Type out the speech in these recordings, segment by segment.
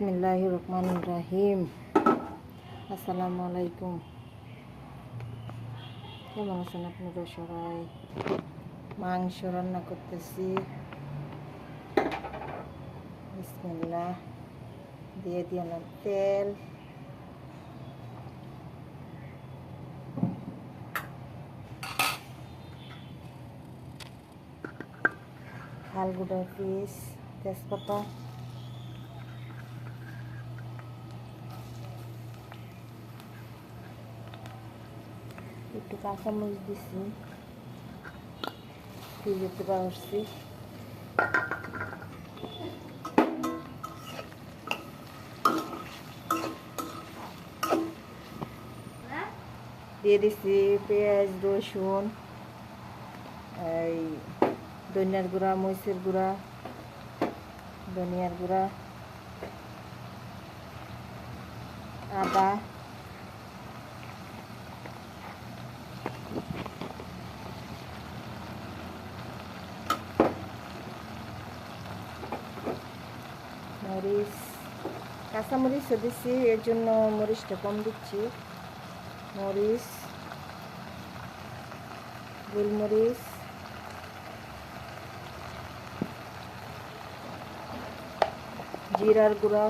বিসমিল্লাহির রহমানির রহিম। আসসালামু আলাইকুম। কেমন আছেন আপনারা সবাই? মাংস রান্না করতেছি। বিসমিল্লাহ দিয়ে দিলাম তেল, হালগুড়া পিস, তেজপাতা, একটু কাঁচামরিচ দিছি, ফ্রিজেতে পারছি। দিয়ে দিছি পেঁয়াজ, রসুন, এই ধনিয়ার গুঁড়া, মরিচের গুঁড়া, ধনিয়ার গুঁড়া, আদা, মরিচ, কাঁচামরিচও দিচ্ছি, এর জন্য মরিচটা কম দিচ্ছি। মরিচ, গোলমরিচ, জিরার গুঁড়া,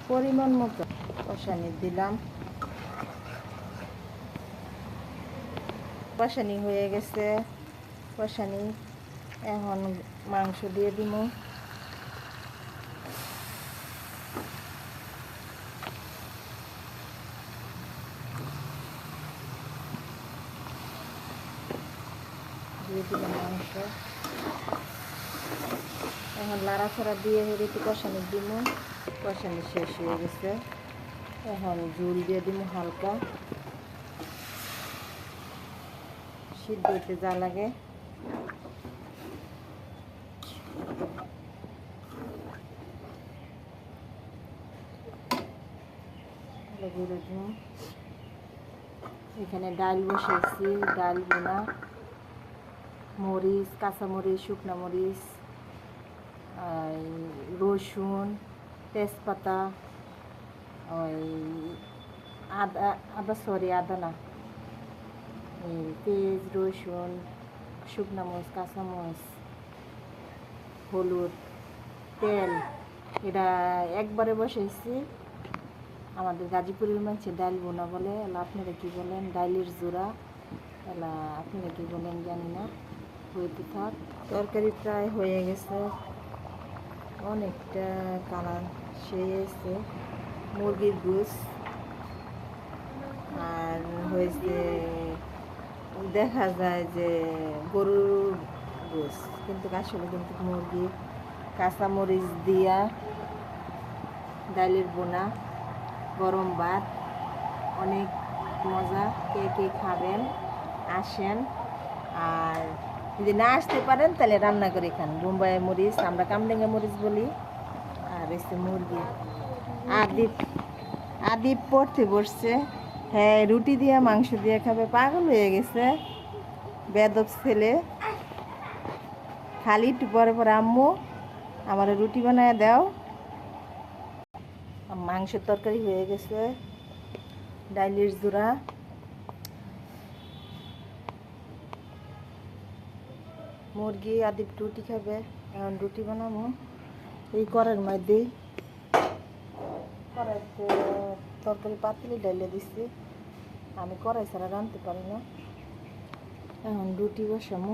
পরিমাণ মতো কষানি দিলাম। কষানি হয়ে গেছে, কষানি এখন মাংস দিয়ে দিব। দিয়ে দিলাম মাংস। এখন লাড়াছাড়া দিয়ে একটু কষানি দিব। কষানি শেষ হয়ে গেছে, এখন ঝোল দিয়ে দিব হালকা, সিদ্ধ হতে যা লাগে। এখানে ডাল বসেছি, ডাল বোনা, মরিচ, কাঁচামরিচ, শুকনো মরিচ, রসুন, তেজপাতা, ওই আদা, আদা না, পেঁয়াজ, রসুন, শুকনো মরিচ, কাঁচামরিচ, হলুদ, তেল, এটা একবারে বসাইছি। আমাদের গাজীপুরের মানুষের ডাল বোনা বলে, এলা আপনারা কী বলেন? ডাইলের জোড়া, এলা আপনারা কী বলেন জানি না। হইতে থাক। তরকারি প্রায় হয়ে গেছে, অনেকটা কালার সেয়েছে। মুরগির গোস আর হয়েছে, দেখা যায় যে গরুর গোস, কিন্তু আসলে কিন্তু মুরগির। কাঁচামরিচ দিয়া ডালের বোনা, গরম ভাত, অনেক মজা। কে কে খাবেন আসেন, আর যদি না আসতে পারেন তাহলে রান্না করে খান। বোম্বাই মরিচ, আমরা কামডেঙ্গা মরিচ বলি। আর এসে মুরগি। আদিপ পড়তে বসছে, হ্যাঁ রুটি দিয়ে মাংস দিয়ে খাবে, পাগল হয়ে গেছে বেদব ছেলে। খালি একটু পরে পরে আম্মু আমার রুটি বানায় দাও। মাংসের তরকারি হয়ে গেছে, ডাইলের জোড়া, মুরগি। আদিপ রুটি খাবে, এখন রুটি বানাবো। এই কড়াইয়ের মধ্যে কড়াইতে তরকারি পাতলি ডাইলে দিচ্ছি, আমি কড়াই ছাড়া রাঁধতে পারি না। এখন রুটি বসামো।